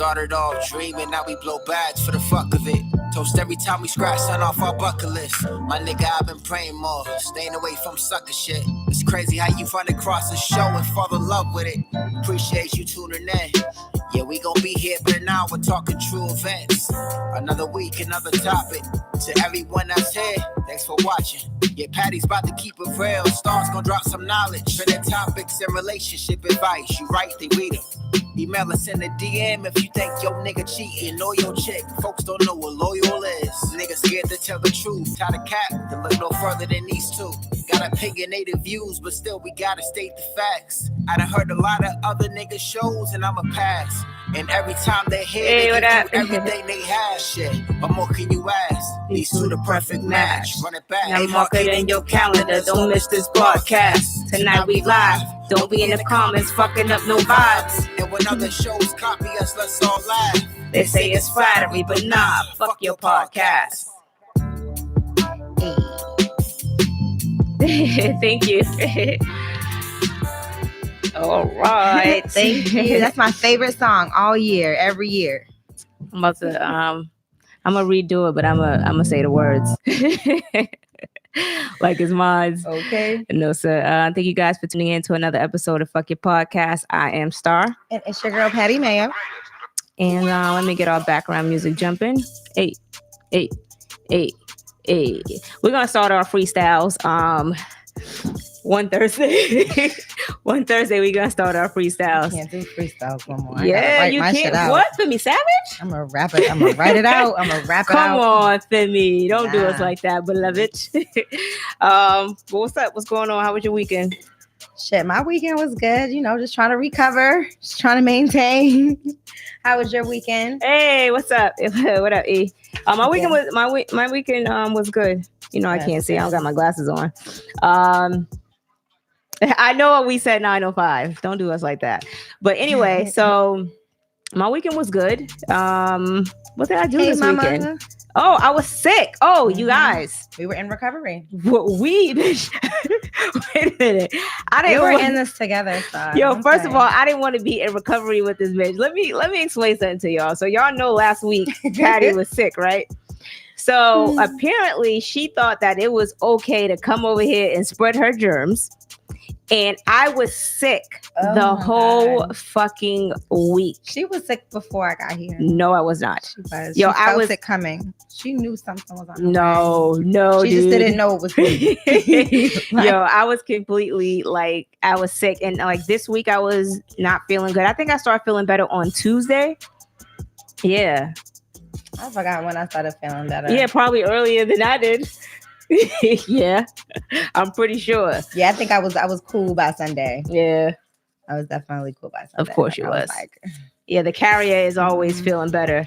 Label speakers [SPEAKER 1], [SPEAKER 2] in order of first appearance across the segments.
[SPEAKER 1] started off dreaming, now we blow bags for the fuck of it. Toast every time we scratch something off our bucket list. My nigga, I've been praying more, staying away from sucker shit. It's crazy how you run across a show and fall in love with it. Appreciate you tuning in. Yeah, we gon' be here for an hour talking true events. Another week, another topic. To everyone that's here, thanks for watching. Yeah, Patty's about to keep it real. Star's gonna drop some knowledge. Trending topics and relationship advice. You right, they read them. Email us in the DM if you think your nigga cheating or your chick. Folks don't know what loyal is. Niggas scared to tell the truth. Tie the cap to look no further than these two. Got opinionated views, but still we gotta state the facts. I done heard a lot of other niggas shows and I'ma pass. And every time they hear they can do everything they have, shit. What more can you ask? These two the perfect match. Run it back.
[SPEAKER 2] Now mark it in your calendar. Don't miss this broadcast. Tonight we live. Don't be in the comments fucking up no vibes.
[SPEAKER 1] And when other shows copy us, let's all laugh.
[SPEAKER 2] They say it's flattery, but nah, fuck your podcast. Thank you. All right.
[SPEAKER 3] Thank you. That's my favorite song all year, every year.
[SPEAKER 2] I'm about to I'm gonna redo it, but I'm gonna say the words. Like it's mine.
[SPEAKER 3] Okay.
[SPEAKER 2] No, sir. Thank you guys for tuning in to another episode of Fuck Your Podcast. I am Star.
[SPEAKER 3] And it's your girl, Patty Mayo.
[SPEAKER 2] And let me get our background music jumping. Hey. We're gonna start our freestyles. One Thursday we're gonna start our freestyles.
[SPEAKER 3] I can't do freestyles no more.
[SPEAKER 2] Yeah, you can't. What, Femi Savage?
[SPEAKER 3] I'm gonna rap it. I'm gonna write it out. I'm gonna rap it out.
[SPEAKER 2] Come on, Femi. Don't do us like that, beloved. What's up? What's going on? How was your weekend?
[SPEAKER 3] Shit, my weekend was good. You know, just trying to recover, just trying to maintain. How was your weekend?
[SPEAKER 2] Hey, what's up? What up, E? My weekend was my weekend was good. You know, I can't see. I don't got my glasses on. I know what we said 9:05. Don't do us like that. But anyway, so my weekend was good. What did I do this weekend? Mama. Oh, I was sick. Oh, you guys.
[SPEAKER 3] We were in recovery.
[SPEAKER 2] Wait a minute.
[SPEAKER 3] We were in this together. So
[SPEAKER 2] Yo, first of all, I didn't want to be in recovery with this bitch. Let me explain something to y'all. So y'all know last week Patty was sick, right? So apparently she thought that it was okay to come over here and spread her germs. And I was sick the whole fucking week.
[SPEAKER 3] She was sick before I got here.
[SPEAKER 2] No, I was not.
[SPEAKER 3] She was. Yo, I was it coming. She knew something was on.
[SPEAKER 2] No, she
[SPEAKER 3] just didn't know it was me.
[SPEAKER 2] Yo, I was completely I was sick, and this week I was not feeling good. I think I started feeling better on Tuesday. Yeah.
[SPEAKER 3] I forgot when I started feeling better.
[SPEAKER 2] Yeah, probably earlier than I did. Yeah, I'm pretty sure.
[SPEAKER 3] Yeah, I think I was cool by Sunday.
[SPEAKER 2] Yeah,
[SPEAKER 3] I was definitely cool by Sunday.
[SPEAKER 2] Of course you was. Yeah, the carrier is always feeling better.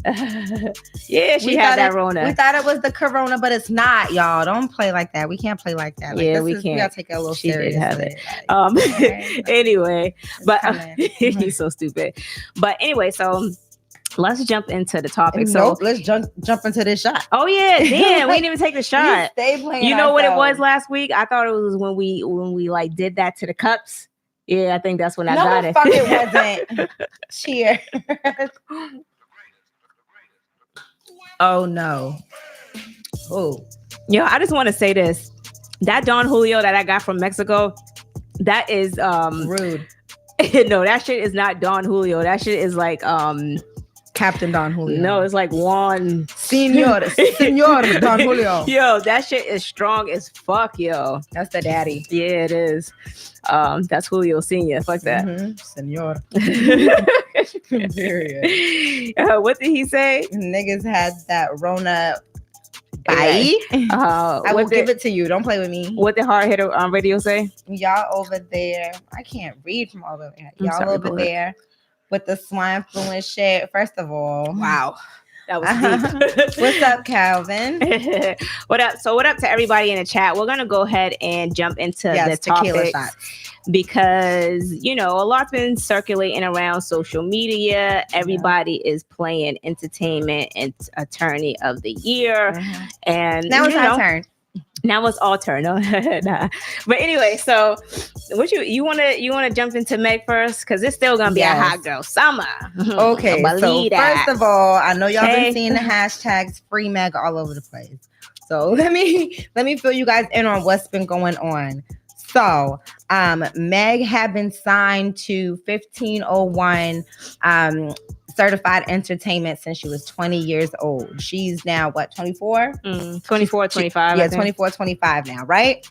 [SPEAKER 2] Yeah, she had that Rona.
[SPEAKER 3] We thought it was the Corona, but it's not, y'all. Don't play like that. We can't play like that.
[SPEAKER 2] Yeah, we can't.
[SPEAKER 3] We gotta take it a little serious.
[SPEAKER 2] Did have it. Anyway, but he's so stupid. But anyway, so. Let's jump into the topic. So
[SPEAKER 3] let's jump into this shot.
[SPEAKER 2] Oh yeah, damn, we didn't even take the shot.
[SPEAKER 3] Stay playing.
[SPEAKER 2] You know what it was last week? I thought it was when we did that to the cups. Yeah, I think that's when I got it.
[SPEAKER 3] No, fuck it wasn't. Cheers. Oh no. Oh.
[SPEAKER 2] Yo, I just want to say this. That Don Julio that I got from Mexico, that is
[SPEAKER 3] rude.
[SPEAKER 2] No, that shit is not Don Julio. That shit is
[SPEAKER 3] Captain Don Julio.
[SPEAKER 2] No, it's Juan
[SPEAKER 3] Senor Don Julio.
[SPEAKER 2] Yo, that shit is strong as fuck, yo.
[SPEAKER 3] That's the daddy.
[SPEAKER 2] Yeah, it is. That's Julio Senior. Fuck that.
[SPEAKER 3] Senor. Period.
[SPEAKER 2] What did he say?
[SPEAKER 3] Niggas had that Rona bite. I will give it to you. Don't play with me.
[SPEAKER 2] What did Hard Hitter on radio say?
[SPEAKER 3] Y'all over there. I can't read from over there. Y'all over there. With the swine flu and shit. First of all,
[SPEAKER 2] wow, that was deep.
[SPEAKER 3] What's up, Calvin?
[SPEAKER 2] What up? So what up to everybody in the chat? We're gonna go ahead and jump into the topic because a lot's been circulating around social media. Everybody is playing entertainment and attorney of the year, and
[SPEAKER 3] now it's our turn.
[SPEAKER 2] Now it's alter. No, nah. But anyway, so what you wanna jump into Meg first? Because it's still gonna be a hot girl summer.
[SPEAKER 3] Okay, so first of all, I know y'all been seeing the hashtags free Meg all over the place. So let me fill you guys in on what's been going on. So Meg had been signed to 1501 certified entertainment since she was 20 years old. She's now what, 24?
[SPEAKER 2] 24, 25.
[SPEAKER 3] Yeah, 24, 25 now, right?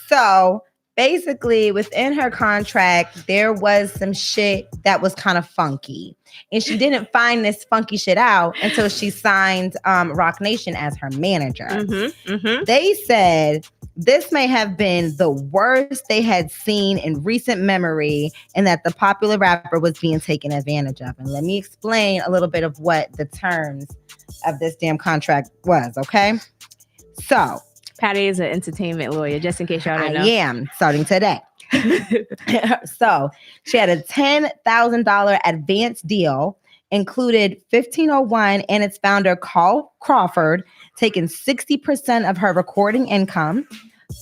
[SPEAKER 3] So basically within her contract, there was some shit that was kind of funky. And she didn't find this funky shit out until she signed Roc Nation as her manager. They said this may have been the worst they had seen in recent memory, and that the popular rapper was being taken advantage of. And let me explain a little bit of what the terms of this damn contract was, okay? So,
[SPEAKER 2] Patty is an entertainment lawyer, just in case y'all don't know.
[SPEAKER 3] I am, starting today. So, she had a $10,000 advance deal, included 1501 and its founder, Carl Crawford, taking 60% of her recording income,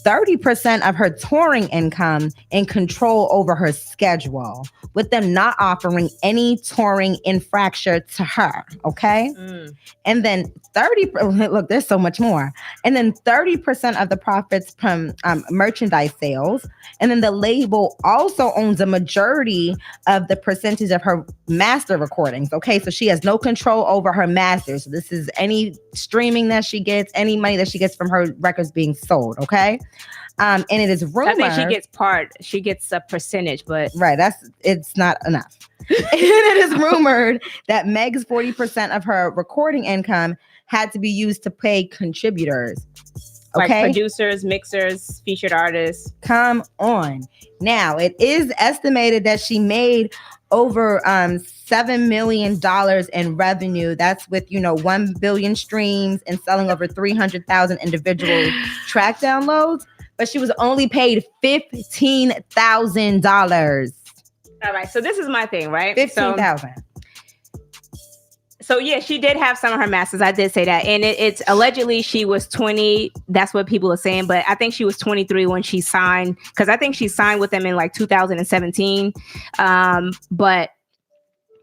[SPEAKER 3] 30% of her touring income, and control over her schedule, with them not offering any touring infraction to her. Okay. And then 30%, look, there's so much more. And then 30% of the profits from merchandise sales. And then the label also owns a majority of the percentage of her master recordings. Okay. So she has no control over her masters. So this is any streaming that she gets, any money that she gets from her records being sold. Okay. And it is rumored.
[SPEAKER 2] I think she gets a percentage, but
[SPEAKER 3] right. It's not enough. And it is rumored that Meg's 40% of her recording income had to be used to pay contributors. Okay.
[SPEAKER 2] Like producers, mixers, featured artists.
[SPEAKER 3] Come on. Now, it is estimated that she made over $7 million in revenue. That's with, 1 billion streams and selling over 300,000 individual track downloads. But she was only paid $15,000.
[SPEAKER 2] All right. So this is my thing, right?
[SPEAKER 3] $15,000.
[SPEAKER 2] So yeah, she did have some of her masters. I did say that. And it's allegedly she was 20. That's what people are saying. But I think she was 23 when she signed, because I think she signed with them in like 2017.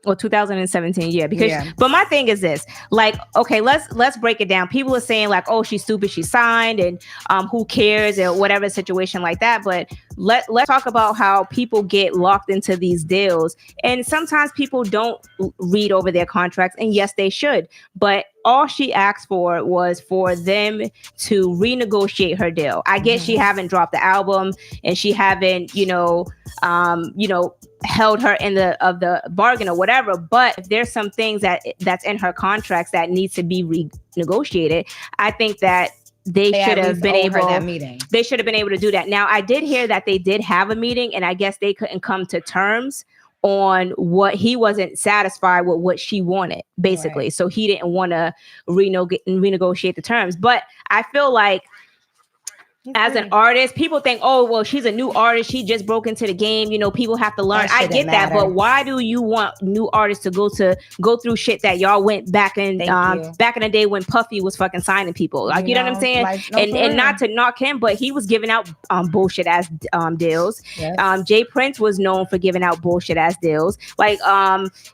[SPEAKER 2] Or 2017, yeah. But my thing is this, like, okay, let's break it down. People are saying like, oh, she's stupid, she signed, and who cares, or whatever situation like that. But let's talk about how people get locked into these deals, and sometimes people don't read over their contracts, and yes, they should. But all she asked for was for them to renegotiate her deal. I guess she haven't dropped the album, and she haven't, held her in the bargain or whatever. But if there's some things that's in her contracts that needs to be renegotiated, I think that they should have been able to do that. Now, I did hear that they did have a meeting, and I guess they couldn't come to terms on what he wasn't satisfied with what she wanted, basically. Right. So he didn't want to renegotiate the terms. But I feel like as an artist, people think, oh, well, she's a new artist. She just broke into the game. People have to learn. I get that. But why do you want new artists to go through shit that y'all went back in the day when Puffy was fucking signing people? Like, you know what I'm saying? And not to knock him, but he was giving out bullshit ass deals. Yes. Jay Prince was known for giving out bullshit ass deals. Like,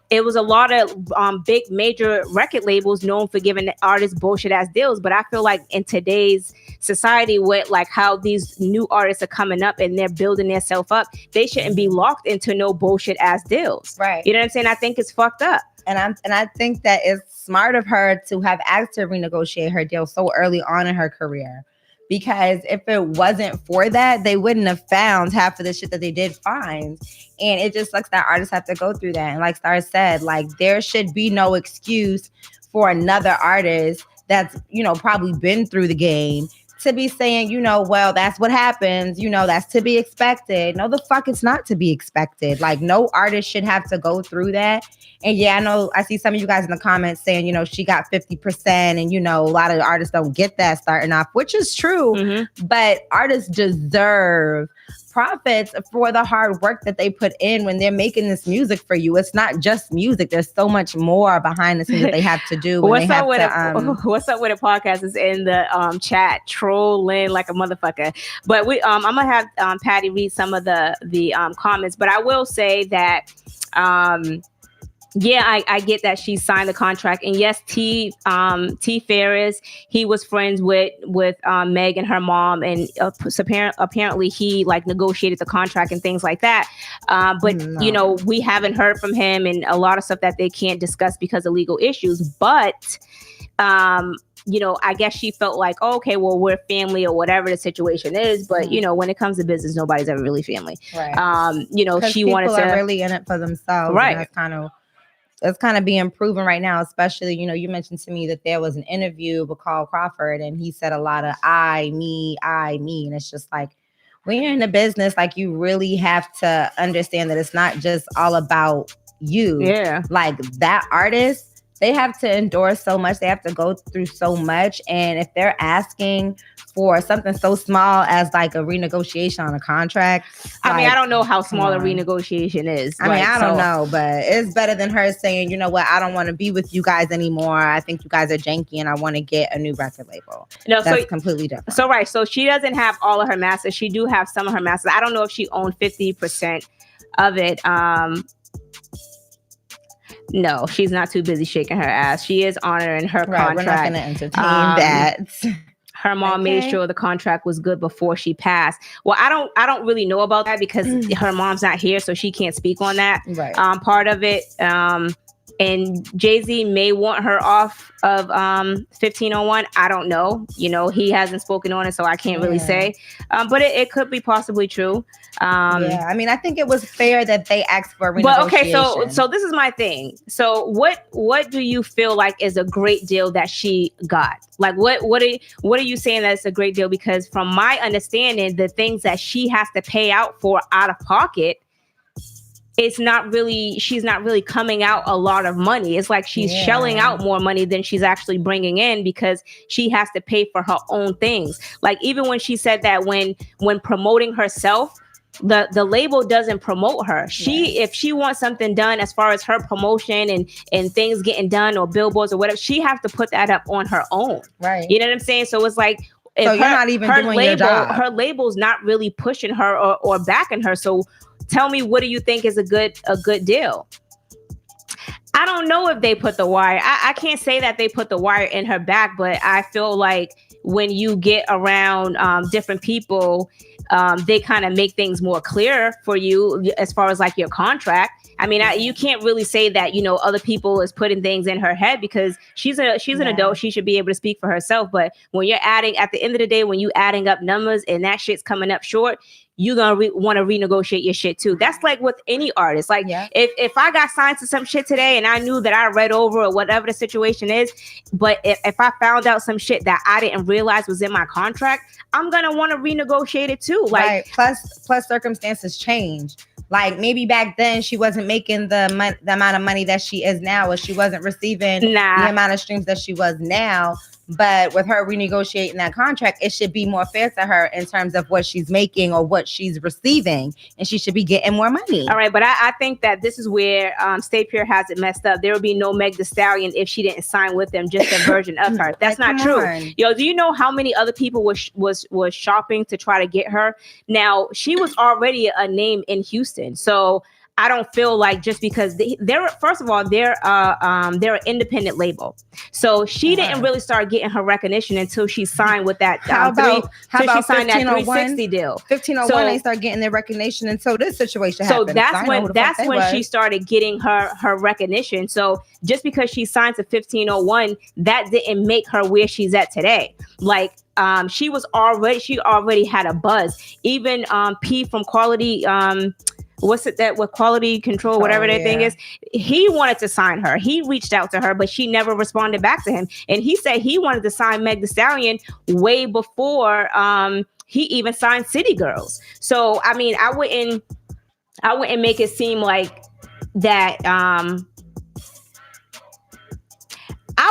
[SPEAKER 2] it was a lot of big major record labels known for giving artists bullshit ass deals. But I feel like in today's society, with like how these new artists are coming up and they're building themselves up, they shouldn't be locked into no bullshit ass deals. Right. You know what I'm saying? I think it's fucked up.
[SPEAKER 3] And I think that it's smart of her to have asked to renegotiate her deal so early on in her career. Because if it wasn't for that, they wouldn't have found half of the shit that they did find. And it just sucks that artists have to go through that. And like Star said, like, there should be no excuse for another artist that's, probably been through the game to be saying, well, that's what happens, that's to be expected. No, the fuck, it's not to be expected. Like, no artist should have to go through that. And yeah, I know I see some of you guys in the comments saying, she got 50%, and a lot of artists don't get that starting off, which is true. Mm-hmm. But artists deserve profits for the hard work that they put in when they're making this music for you. It's not just music. There's so much more behind the scenes that they have to do.
[SPEAKER 2] What's up with a podcast is in the chat, trolling like a motherfucker. But I'm gonna have Patty read some of the comments. But I will say that yeah, I get that she signed the contract, and yes, T Ferris, he was friends with Meg and her mom, and apparently he like negotiated the contract and things like that. But you know, we haven't heard from him, and a lot of stuff that they can't discuss because of legal issues. But you know, I guess she felt like, oh, okay, well, we're family or whatever the situation is. But, you know, when it comes to business, nobody's ever really family.
[SPEAKER 3] Right.
[SPEAKER 2] You know, she wanted to.
[SPEAKER 3] People are really in it for themselves.
[SPEAKER 2] Right.
[SPEAKER 3] That's kind of being proven right now, especially, you know, you mentioned to me that there was an interview with Carl Crawford and he said a lot of I, me. And it's just like, when you're in the business, like you really have to understand that it's not just all about you.
[SPEAKER 2] Yeah.
[SPEAKER 3] Like that artist, they have to endure so much. They have to go through so much. And if they're asking for something so small as like a renegotiation on a contract.
[SPEAKER 2] I mean, I don't know how small a renegotiation is.
[SPEAKER 3] I mean, I don't know, but it's better than her saying, you know what, I don't want to be with you guys anymore. I think you guys are janky and I want to get a new record label. No, that's completely different.
[SPEAKER 2] So, right. So she doesn't have all of her masters. She do have some of her masters. I don't know if she owned 50% of it. No, she's not too busy shaking her ass. She is honoring her contract.
[SPEAKER 3] We're not going to entertain that.
[SPEAKER 2] Her mom made sure the contract was good before she passed. Well, I don't really know about that because her mom's not here, so she can't speak on that part of it. And Jay-Z may want her off of 1501. I don't know. You know, he hasn't spoken on it, so I can't really say. But it could be possibly true.
[SPEAKER 3] Yeah, I mean, I think it was fair that they asked for a renegotiation.
[SPEAKER 2] But okay, so this is my thing. So what do you feel like is a great deal that she got? Like what are you saying that's a great deal? Because from my understanding, the things that she has to pay out for out of pocket, she's not really coming out a lot of money. It's like she's shelling out more money than she's actually bringing in because she has to pay for her own things. Like even when she said that when promoting herself, the label doesn't promote her. If she wants something done as far as her promotion and things getting done or billboards or whatever, she has to put that up on her own.
[SPEAKER 3] Right.
[SPEAKER 2] You know what I'm saying? So it's like,
[SPEAKER 3] so you're not even doing your job.
[SPEAKER 2] Her label's not really pushing her or backing her. So tell me, what do you think is a good deal? I don't know if they put the wire. I can't say that they put the wire in her back, but I feel like when you get around different people, they kind of make things more clear for you as far as like your contract. I mean, you can't really say that, you know, other people is putting things in her head because she's an adult. She should be able to speak for herself. But when you're adding, at the end of the day, when you adding up numbers and that shit's coming up short, you're going to want to renegotiate your shit too. That's like with any artist. Like if I got signed to some shit today and I knew that I read over or whatever the situation is, but if I found out some shit that I didn't realize was in my contract, I'm going to want to renegotiate it too. Like
[SPEAKER 3] plus circumstances change. Like maybe back then she wasn't making the amount of money that she is now, or she wasn't receiving the amount of streams that she was now. But with her renegotiating that contract, it should be more fair to her in terms of what she's making or what she's receiving, and she should be getting more money.
[SPEAKER 2] All right, but I think that this is where Stay Pure has it messed up. There would be no Meg Thee Stallion if she didn't sign with them, just a version of her. That's not true. Yo, do you know how many other people was shopping to try to get her? Now, she was already a name in Houston, so I don't feel like just because they're first of all, they're an independent label. So she didn't really start getting her recognition until she signed with that. How about she signed that 360 deal?
[SPEAKER 3] 1501 they start getting their recognition until this situation happened.
[SPEAKER 2] So that's when she started getting her recognition. So just because she signed to 1501, that didn't make her where she's at today. Like she already had a buzz. Even P from Quality. What's it that with quality control, whatever that thing is, he wanted to sign her. He reached out to her, but she never responded back to him. And he said he wanted to sign Meg Thee Stallion way before he even signed City Girls. So, I mean, I wouldn't make it seem like that. I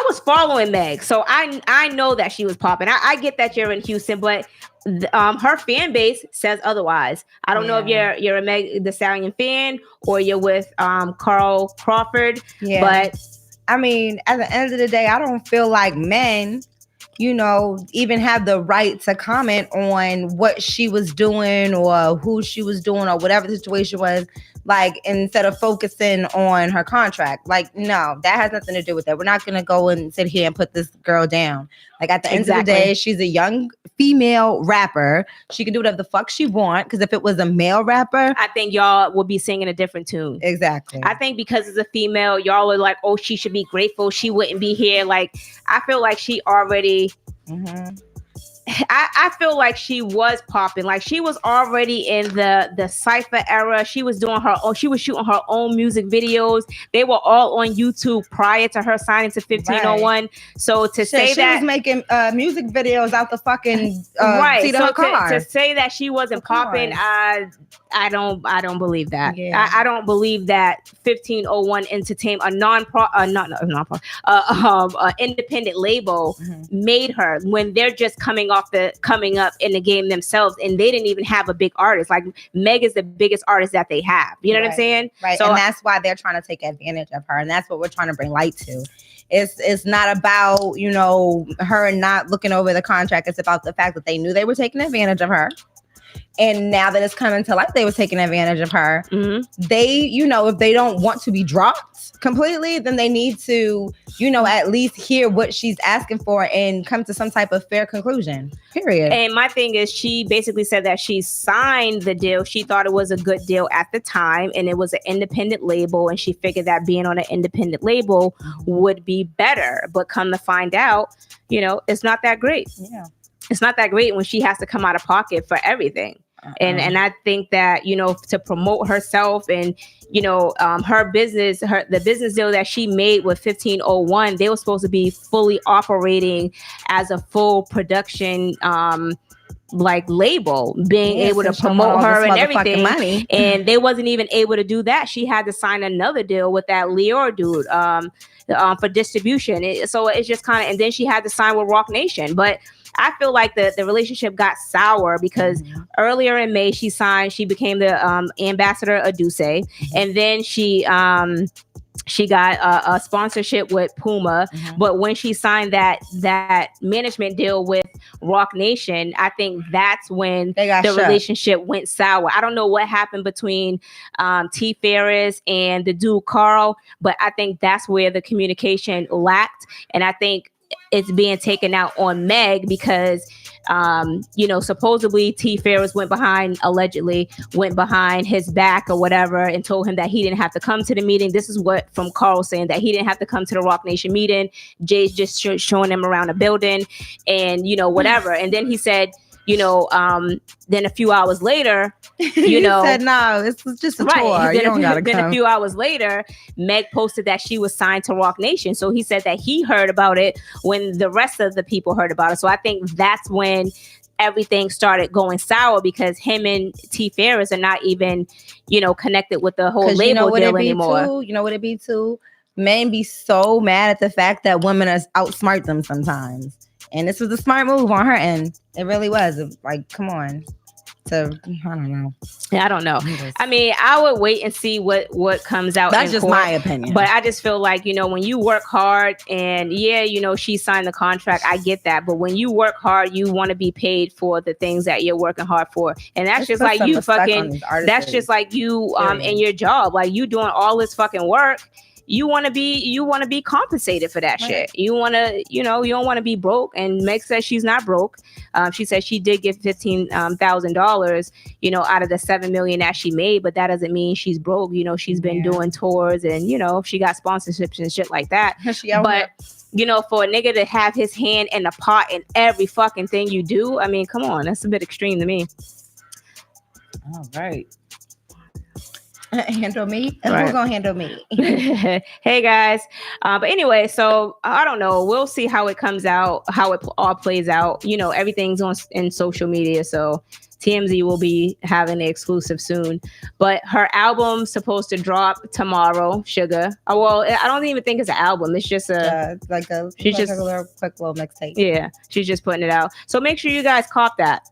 [SPEAKER 2] I was following Meg, so I know that she was popping. I get that you're in Houston, but her fan base says otherwise. I don't know if you're a Meg Thee Stallion fan or you're with Carl Crawford.
[SPEAKER 3] Yeah.
[SPEAKER 2] But
[SPEAKER 3] I mean, at the end of the day, I don't feel like men, even have the right to comment on what she was doing or who she was doing or whatever the situation was. Like, instead of focusing on her contract, like, no, that has nothing to do with that. We're not going to go and sit here and put this girl down. Like, at the end of the day, she's a young female rapper. She can do whatever the fuck she want. Because if it was a male rapper,
[SPEAKER 2] I think y'all would be singing a different tune.
[SPEAKER 3] Exactly.
[SPEAKER 2] I think because it's a female, y'all are like, oh, she should be grateful. She wouldn't be here. Like, I feel like she already...
[SPEAKER 3] Mm-hmm.
[SPEAKER 2] I feel like she was popping. Like, she was already in the cypher era. She was doing her own. She was shooting her own music videos. They were all on YouTube prior to her signing to 1501. Right. So to say
[SPEAKER 3] she was making music videos out the fucking seat of her car.
[SPEAKER 2] To say that she wasn't popping, I don't believe that. Yeah. I don't believe that 1501 Entertainment, independent label, made her, when they're just coming up in the game themselves, and they didn't even have a big artist. Like, Meg is the biggest artist that they have. You know what I'm saying?
[SPEAKER 3] Right. So, and that's why they're trying to take advantage of her, and that's what we're trying to bring light to. It's not about, her not looking over the contract. It's about the fact that they knew they were taking advantage of her. And now that it's coming to light, they were taking advantage of her. Mm-hmm. They, if they don't want to be dropped completely, then they need to, at least hear what she's asking for and come to some type of fair conclusion. Period.
[SPEAKER 2] And my thing is, she basically said that she signed the deal. She thought it was a good deal at the time, and it was an independent label, and she figured that being on an independent label would be better. But come to find out, it's not that great. Yeah. It's not that great when she has to come out of pocket for everything. And I think that, to promote herself and, her business, the business deal that she made with 1501, they were supposed to be fully operating as a full production label, being able to promote her and everything. Money. And they wasn't even able to do that. She had to sign another deal with that Lior dude for distribution. So it's just kind of, and then she had to sign with Rock Nation. But I feel like the relationship got sour because earlier in May she became the ambassador of Duce, and then she got a sponsorship with Puma. But when she signed that management deal with Rock Nation, I think that's when the relationship went sour. I don't know what happened between T. Ferris and the dude Carl, but I think that's where the communication lacked, and I think it's being taken out on Meg because, supposedly T. Ferris allegedly went behind his back or whatever and told him that he didn't have to come to the meeting. This is what from Carl saying that he didn't have to come to the Rock Nation meeting. Jay's just showing him around the building and, whatever. And then he said, then a few hours later,
[SPEAKER 3] he said, no, this was just a tour. You don't gotta come.
[SPEAKER 2] Then a few hours later, Meg posted that she was signed to Rock Nation. So he said that he heard about it when the rest of the people heard about it. So I think that's when everything started going sour because him and T. Ferris are not even, connected with the whole label deal anymore.
[SPEAKER 3] You know what it be too? Men be so mad at the fact that women outsmart them sometimes. And this was a smart move on her end. It really was. Like, come on. I don't know.
[SPEAKER 2] Yeah, I don't know. I mean, I would wait and see what comes out.
[SPEAKER 3] That's just my opinion.
[SPEAKER 2] But I just feel like, when you work hard and she signed the contract, I get that. But when you work hard, you want to be paid for the things that you're working hard for. And that's just like you fucking, that's just like you in your job. Like you doing all this fucking work. You want to be compensated for that shit. You want to, you don't want to be broke. And Meg says she's not broke. She said she did get $15,000, out of the $7 million that she made, but that doesn't mean she's broke. She's been doing tours and, she got sponsorships and shit like that. But for a nigga to have his hand in the pot in every fucking thing you do, I mean, come on, that's a bit extreme to me.
[SPEAKER 3] All right. Handle me? Right. Who's gonna handle me?
[SPEAKER 2] Hey guys. But anyway, so I don't know. We'll see how it comes out, how it all plays out. Everything's in social media. So TMZ will be having the exclusive soon. But her album's supposed to drop tomorrow, Sugar. Oh, well, I don't even think it's an album. It's just she's just
[SPEAKER 3] a little quick little mixtape.
[SPEAKER 2] Yeah, she's just putting it out. So make sure you guys cop that,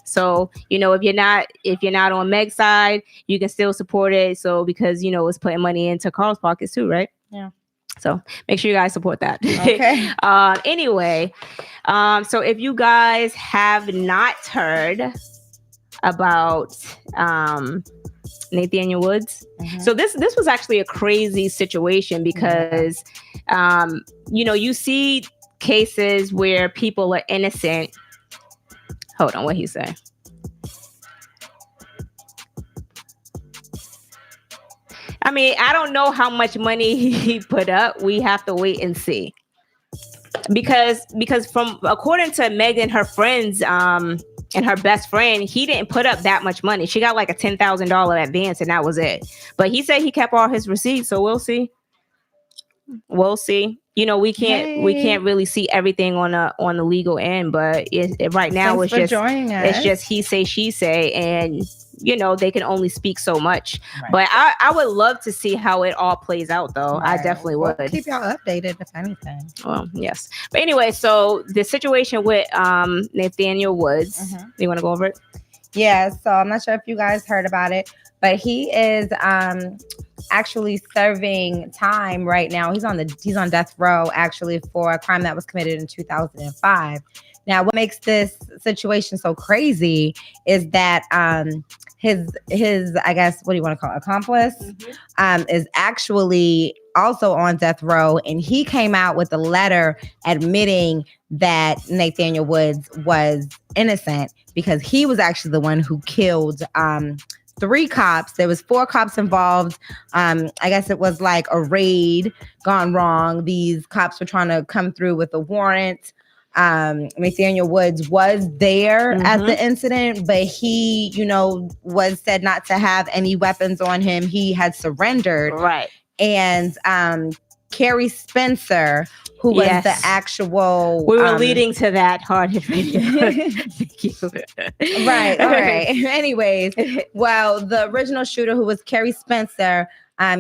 [SPEAKER 2] So, if you're not on Meg's side, you can still support it. So because, it's putting money into Carl's pockets too, right?
[SPEAKER 3] Yeah.
[SPEAKER 2] So make sure you guys support that.
[SPEAKER 3] Okay.
[SPEAKER 2] Anyway, so if you guys have not heard about Nathaniel Woods, so this was actually a crazy situation because, you see cases where people are innocent. Hold on, what he say? I mean, I don't know how much money he put up. We have to wait and see. Because according to Megan, her friends, and her best friend, he didn't put up that much money. She got like a $10,000 advance and that was it. But he said he kept all his receipts, so we'll see. We'll see. We can't really see everything on the legal end, but right now it's just he say she say, and they can only speak so much. Right. But I would love to see how it all plays out, though. Right. I definitely would.
[SPEAKER 3] We'll keep y'all updated if anything.
[SPEAKER 2] Well, yes. But anyway, so the situation with Nathaniel Woods, you want to go over it?
[SPEAKER 3] Yeah. So I'm not sure if you guys heard about it, but he is actually serving time right now. He's on death row actually for a crime that was committed in 2005. Now, what makes this situation so crazy is that his I guess, what do you want to call it, accomplice, is actually also on death row, and he came out with a letter admitting that Nathaniel Woods was innocent because he was actually the one who killed 3 cops. There was 4 cops involved. I guess it was like a raid gone wrong. These cops were trying to come through with a warrant. Nathaniel Woods was there at the incident, but he, was said not to have any weapons on him. He had surrendered.
[SPEAKER 2] Right.
[SPEAKER 3] And Carrie Spencer, who was the actual...
[SPEAKER 2] We were leading to that hard-hit radio. Thank you.
[SPEAKER 3] Right. All right. Anyways, well, the original shooter, who was Carrie Spencer,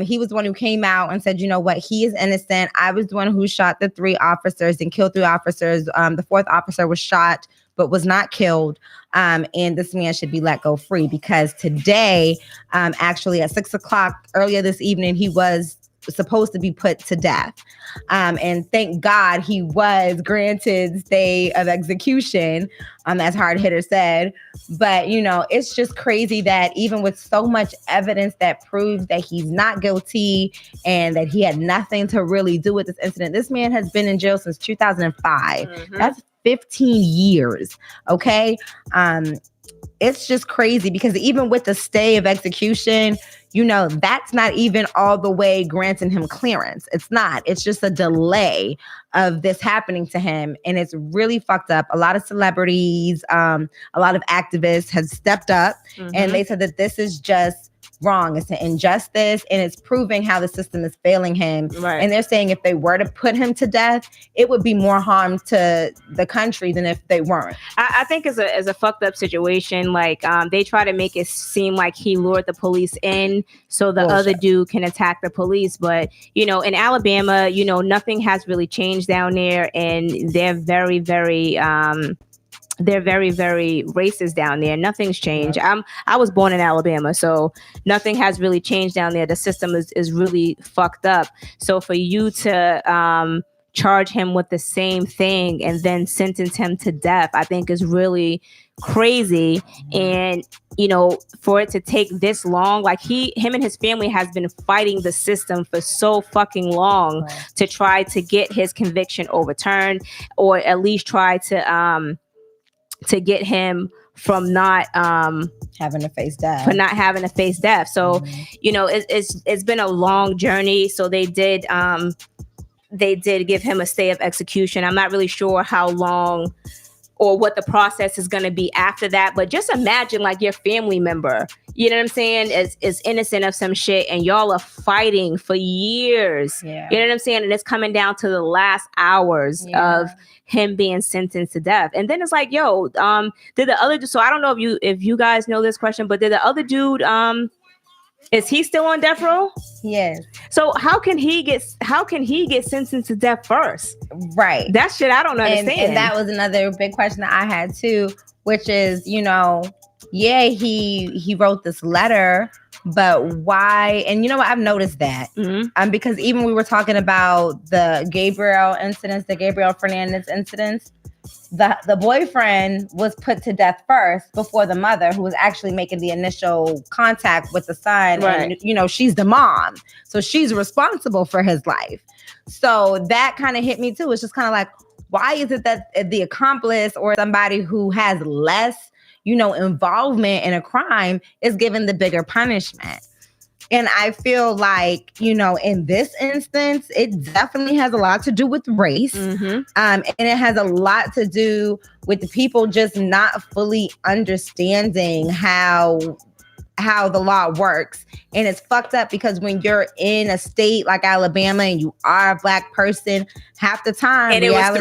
[SPEAKER 3] he was the one who came out and said, you know what, he is innocent. I was the one who shot the 3 officers and killed 3 officers. The 4th officer was shot but was not killed. And this man should be let go free because today, actually at 6:00 earlier this evening, he was supposed to be put to death. And thank God he was granted stay of execution, as Hard Hitter said. But, it's just crazy that even with so much evidence that proves that he's not guilty and that he had nothing to really do with this incident, this man has been in jail since 2005. That's 15 years. Okay. It's just crazy because even with the stay of execution, that's not even all the way granting him clearance. It's not. It's just a delay of this happening to him. And it's really fucked up. A lot of celebrities, a lot of activists have stepped up and they said that this is just wrong. It's an injustice, and it's proving how the system is failing him. Right. And they're saying if they were to put him to death, it would be more harm to the country than if they weren't.
[SPEAKER 2] I think it's a fucked up situation. Like they try to make it seem like he lured the police in so the other dude can attack the police. But, in Alabama, nothing has really changed down there, and they're very, very very racist down there. Nothing's changed. I was born in Alabama, so nothing has really changed down there. The system is really fucked up. So for you to charge him with the same thing and then sentence him to death, I think is really crazy. And for it to take this long, like him and his family has been fighting the system for so fucking long to try to get his conviction overturned, or at least try to get him from not
[SPEAKER 3] having to face death.
[SPEAKER 2] So, it's been a long journey. So they did give him a stay of execution. I'm not really sure how long or what the process is going to be after that. But just imagine like your family member, you know what I'm saying, is innocent of some shit and y'all are fighting for years.
[SPEAKER 3] Yeah.
[SPEAKER 2] You know what I'm saying? And it's coming down to the last hours of him being sentenced to death. And then it's like, yo, did the other, so I don't know if you guys know this question, but did the other dude, is he still on death row?
[SPEAKER 3] Yes.
[SPEAKER 2] So how can he get sentenced to death first?
[SPEAKER 3] Right.
[SPEAKER 2] That shit I don't understand.
[SPEAKER 3] And that was another big question that I had too, which is, you know, yeah, he wrote this letter, but why? And you know what? I've noticed that because even we were talking about the Gabriel Fernandez incidents. The boyfriend was put to death first before the mother, who was actually making the initial contact with the son.
[SPEAKER 2] Right.
[SPEAKER 3] And, you know, she's the mom. So she's responsible for his life. So that kind of hit me too. It's just kind of like, why is it that the accomplice or somebody who has less, you know, involvement in a crime is given the bigger punishment? And I feel like, you know, in this instance, it definitely has a lot to do with race. And it has a lot to do with the people just not fully understanding how the law works. And it's fucked up because when you're in a state like Alabama and you are a Black person, half the time,
[SPEAKER 2] and it was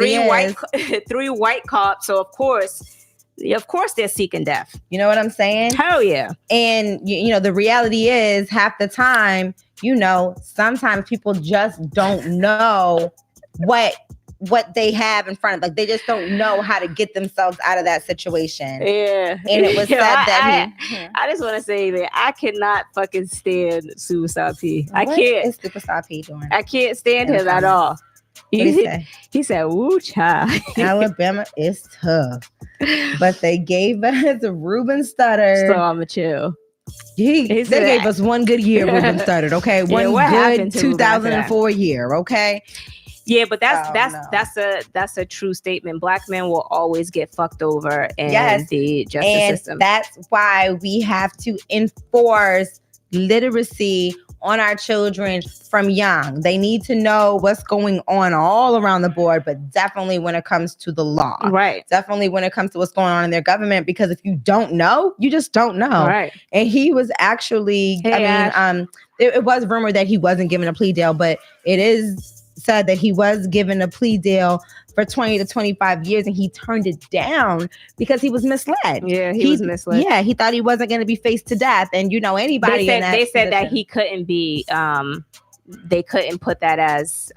[SPEAKER 2] three white cops. So of course they're seeking death.
[SPEAKER 3] You know what I'm saying?
[SPEAKER 2] Hell yeah.
[SPEAKER 3] And, you know, the reality is half the time, you know, sometimes people just don't know what they have in front of them. Like, they just don't know how to get themselves out of that situation.
[SPEAKER 2] Yeah.
[SPEAKER 3] And it was said that
[SPEAKER 2] I just want to say that I cannot fucking stand Suicide P. I
[SPEAKER 3] what
[SPEAKER 2] can't.
[SPEAKER 3] is Suicide P doing?
[SPEAKER 2] I can't stand him at all. He said, woo, child.
[SPEAKER 3] Alabama is tough. But they gave us a Ruben Studdard.
[SPEAKER 2] So I'm a chill.
[SPEAKER 3] They gave us one good year, Ruben Studdard, okay? One good 2004 year, okay?
[SPEAKER 2] Yeah, but that's a true statement. Black men will always get fucked over in the justice system.
[SPEAKER 3] That's why we have to enforce literacy on our children from young. They need to know what's going on all around the board, but definitely when it comes to the law.
[SPEAKER 2] Right.
[SPEAKER 3] Definitely when it comes to what's going on in their government, because if you don't know, you just don't know.
[SPEAKER 2] Right.
[SPEAKER 3] And he was actually, it was rumored that he wasn't given a plea deal, but it is said that he was given a plea deal for 20 to 25 years and he turned it down because he was misled.
[SPEAKER 2] Yeah, he was misled.
[SPEAKER 3] Yeah, he thought he wasn't going to be faced to death. And, you know, anybody
[SPEAKER 2] they said that he couldn't be, they couldn't put that as,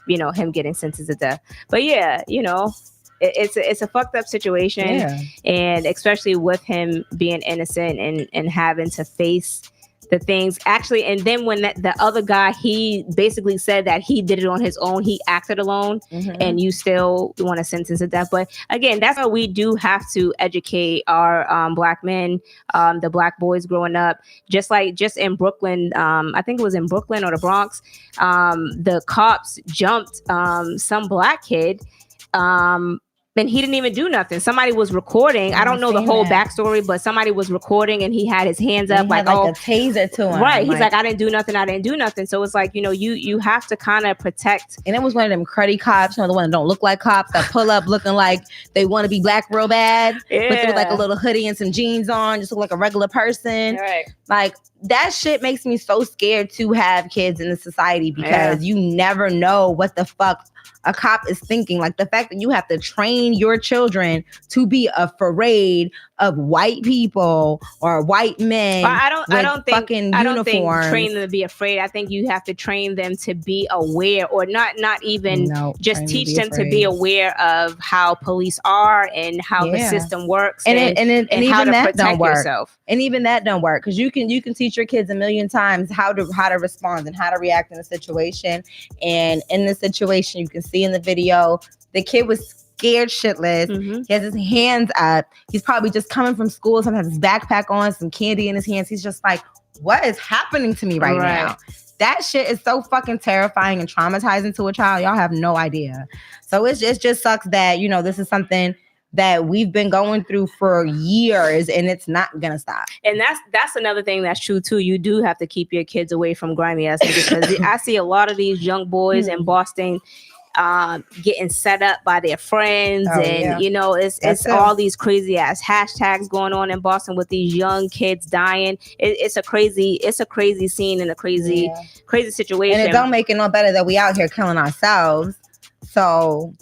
[SPEAKER 2] you know, him getting sentenced to death. But yeah, you know, it's a fucked up situation.
[SPEAKER 3] Yeah.
[SPEAKER 2] And especially with him being innocent and having to face the things actually. And then when the other guy, he basically said that he did it on his own, he acted alone, and you still want to sentence to death. But again, that's why we do have to educate our Black men, the Black boys growing up, just in Brooklyn. I think it was in Brooklyn or the Bronx. The cops jumped some Black kid. And he didn't even do nothing. Somebody was recording. I don't know the whole backstory, but somebody was recording and he had his hands up like a
[SPEAKER 3] taser to him.
[SPEAKER 2] Right. He's like, I didn't do nothing. So it's like, you know, you have to kind of protect.
[SPEAKER 3] And it was one of them cruddy cops, you know, the one that don't look like cops, that pull up looking like they want to be Black real bad.
[SPEAKER 2] Yeah.
[SPEAKER 3] But with like a little hoodie and some jeans on, just look like a regular person.
[SPEAKER 2] Right.
[SPEAKER 3] Like, that shit makes me so scared to have kids in the society because you never know what the fuck a cop is thinking. Like, the fact that you have to train your children to be afraid of white people or white men.
[SPEAKER 2] But I don't think train them to be afraid. I think you have to train them to be aware, or not even just teach them to be aware of how police are and how the system works and even how to protect yourself.
[SPEAKER 3] And even that don't work, because you can teach your kids a million times how to respond and how to react in a situation. And in this situation, you can see in the video, the kid was scared shitless. He has his hands up. He's probably just coming from school. Sometimes his backpack on, some candy in his hands. He's just like, what is happening to me right now? That shit is so fucking terrifying and traumatizing to a child. Y'all have no idea. So it just sucks that, you know, this is something that we've been going through for years and it's not gonna stop.
[SPEAKER 2] And that's another thing that's true too. You do have to keep your kids away from grimy ass, because I see a lot of these young boys in Boston. getting set up by their friends, and you know, it's all these crazy ass hashtags going on in Boston with these young kids dying. It's a crazy scene and a crazy situation.
[SPEAKER 3] And it don't make it no better that we out here killing ourselves. So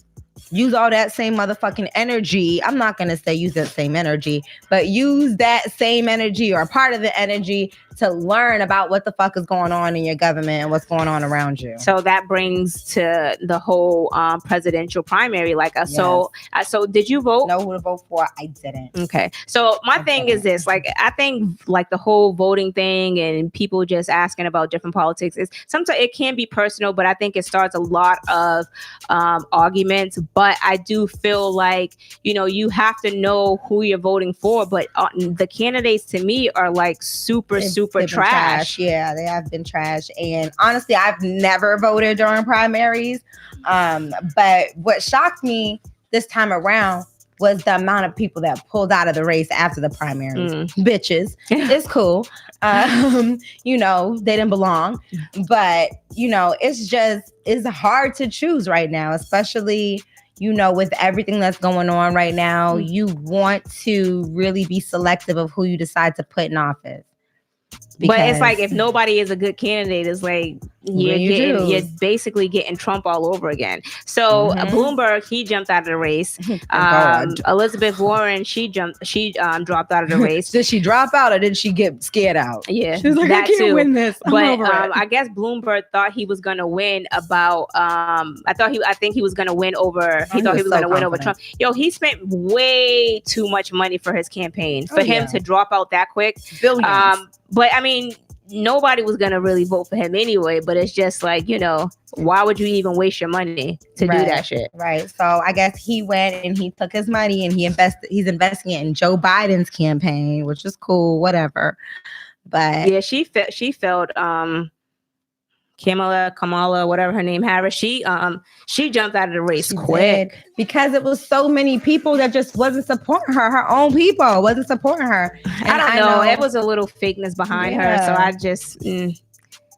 [SPEAKER 3] use all that same motherfucking energy. I'm not going to say use that same energy, but use that same energy or part of the energy to learn about what the fuck is going on in your government and what's going on around you.
[SPEAKER 2] So that brings to the whole presidential primary. Like, so did you vote?
[SPEAKER 3] Know who to vote for? I didn't.
[SPEAKER 2] Okay. So my thing is this, like, I think like the whole voting thing and people just asking about different politics is sometimes it can be personal, but I think it starts a lot of arguments. But I do feel like, you know, you have to know who you're voting for. But the candidates to me are like super trash.
[SPEAKER 3] Yeah, they have been trash. And honestly, I've never voted during primaries. But what shocked me this time around was the amount of people that pulled out of the race after the primaries. Bitches. It's cool. You know, they didn't belong. But, you know, it's hard to choose right now, especially, you know, with everything that's going on right now. You want to really be selective of who you decide to put in office.
[SPEAKER 2] But it's like if nobody is a good candidate, it's like you're basically getting Trump all over again. So Bloomberg, he jumped out of the race. Elizabeth Warren, she dropped out of the race.
[SPEAKER 3] Did she drop out or did she get scared out?
[SPEAKER 2] Yeah,
[SPEAKER 3] she was like, I can't win this.
[SPEAKER 2] But I guess Bloomberg thought he was going to win about. I think he was going to win over. He thought he was going to win over Trump. Yo, he spent way too much money for his campaign for him to drop out that quick.
[SPEAKER 3] Billions.
[SPEAKER 2] But I mean, nobody was gonna really vote for him anyway. But it's just like, you know, why would you even waste your money to do that shit?
[SPEAKER 3] Right. So I guess he went and he took his money and he's investing it in Joe Biden's campaign, which is cool, whatever. But
[SPEAKER 2] yeah, she felt Kamala, whatever her name, Harris, she jumped out of the race quick
[SPEAKER 3] because it was so many people that just wasn't supporting her. Her own people wasn't supporting her. And
[SPEAKER 2] I don't know. It was a little fakeness behind her. So I just,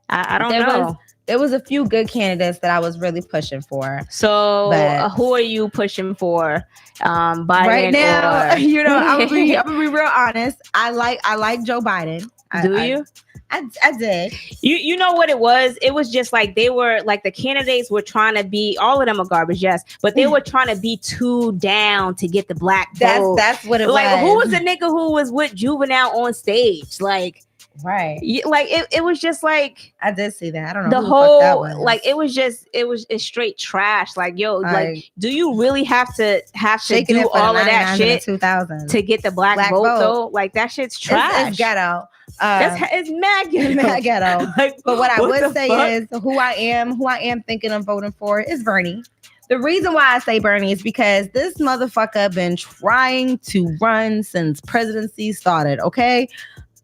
[SPEAKER 2] I don't know.
[SPEAKER 3] There was a few good candidates that I was really pushing for.
[SPEAKER 2] So who are you pushing for? Biden
[SPEAKER 3] right now, you know, I'm gonna be real honest. I like Joe Biden.
[SPEAKER 2] Do you?
[SPEAKER 3] I did.
[SPEAKER 2] You know what it was? It was just like they were like the candidates were trying to be, all of them are garbage, yes, but they were trying to be too down to get the black vote.
[SPEAKER 3] That's what it was.
[SPEAKER 2] Like, who was the nigga who was with Juvenile on stage? Like,
[SPEAKER 3] right.
[SPEAKER 2] Like it was just like,
[SPEAKER 3] I did see that. I don't know
[SPEAKER 2] the whole like it's straight trash. Like, yo, like, do you really have to do all of that shit 2000
[SPEAKER 3] to
[SPEAKER 2] get the black vote though? Like, that shit's trash.
[SPEAKER 3] It's ghetto.
[SPEAKER 2] It's mad
[SPEAKER 3] ghetto. Like, but what I would say is who I am thinking of voting for is Bernie. The reason why I say Bernie is because this motherfucker been trying to run since presidency started. Okay.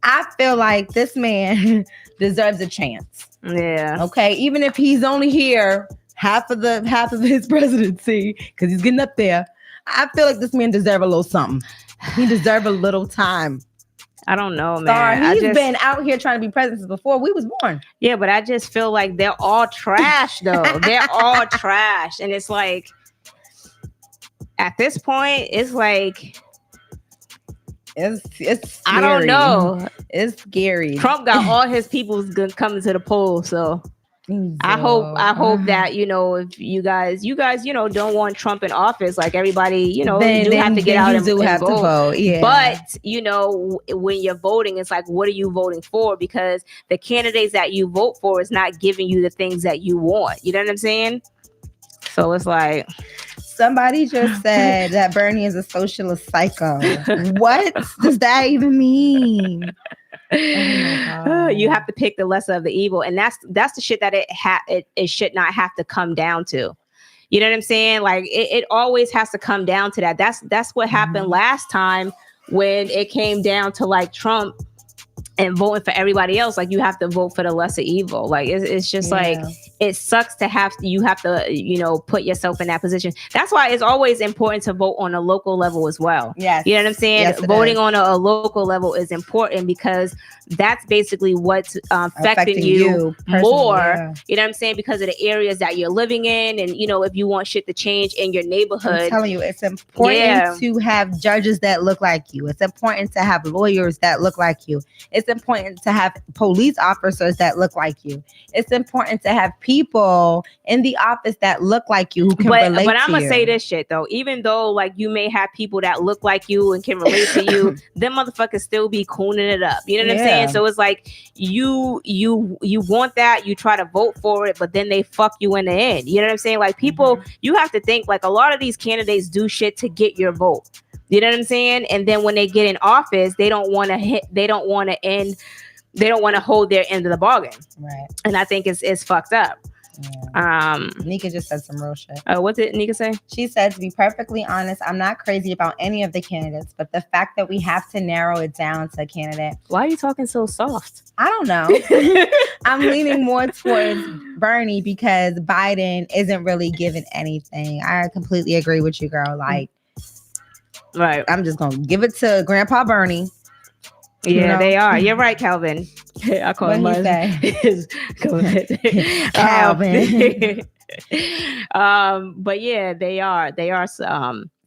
[SPEAKER 3] I feel like this man deserves a chance.
[SPEAKER 2] Yeah.
[SPEAKER 3] Okay. Even if he's only here half of his presidency, because he's getting up there, I feel like this man deserves a little something. He deserves a little time.
[SPEAKER 2] I don't know, man.
[SPEAKER 3] Sorry, he's been out here trying to be president before we was born.
[SPEAKER 2] Yeah, but I just feel like they're all trash, though. They're all trash, and it's like at this point, it's like.
[SPEAKER 3] It's scary.
[SPEAKER 2] I don't know.
[SPEAKER 3] It's scary.
[SPEAKER 2] Trump got all his people coming to the polls, so I hope that, you know, if you guys, you know, don't want Trump in office, like everybody, you know, you do have to get out and vote. Yeah. But, you know, when you're voting, it's like, what are you voting for? Because the candidates that you vote for is not giving you the things that you want. You know what I'm saying? So it's like.
[SPEAKER 3] Somebody just said that Bernie is a socialist psycho. What does that even mean? Oh my God.
[SPEAKER 2] You have to pick the lesser of the evil, and that's the shit that it should not have to come down to. You know what I'm saying? Like it always has to come down to that. That's what happened last time when it came down to like Trump and voting for everybody else. Like, you have to vote for the lesser evil. Like it's just like it sucks to have to put yourself in that position. That's why it's always important to vote on a local level as well.
[SPEAKER 3] Yes.
[SPEAKER 2] You know what I'm saying?
[SPEAKER 3] Yes,
[SPEAKER 2] voting on a local level is important because that's basically what's affecting you more.
[SPEAKER 3] Yeah.
[SPEAKER 2] You know what I'm saying? Because of the areas that you're living in, and if you want shit to change in your neighborhood.
[SPEAKER 3] I'm telling you, it's important to have judges that look like you. It's important to have lawyers that look like you. It's important to have police officers that look like you. It's important to have people in the office that look like you who can relate to you.
[SPEAKER 2] But I'm gonna say this shit though, even though like you may have people that look like you and can relate to you, them motherfuckers still be cooning it up. You know what I'm saying? So it's like you want that, you try to vote for it, but then they fuck you in the end. You know what I'm saying? Like people, you have to think like a lot of these candidates do shit to get your vote. You know what I'm saying? And then when they get in office, they don't want to hold their end of the bargain.
[SPEAKER 3] Right.
[SPEAKER 2] And I think it's fucked up.
[SPEAKER 3] Yeah. Nika just said some real shit.
[SPEAKER 2] What did Nika say?
[SPEAKER 3] She said, to be perfectly honest, I'm not crazy about any of the candidates, but the fact that we have to narrow it down to a candidate.
[SPEAKER 2] Why are you talking so soft?
[SPEAKER 3] I don't know. I'm leaning more towards Bernie because Biden isn't really giving anything. I completely agree with you, girl. Like,
[SPEAKER 2] right.
[SPEAKER 3] I'm just going to give it to Grandpa Bernie.
[SPEAKER 2] Yeah, they are. You're right, Calvin. I call him
[SPEAKER 3] Calvin.
[SPEAKER 2] But yeah, they are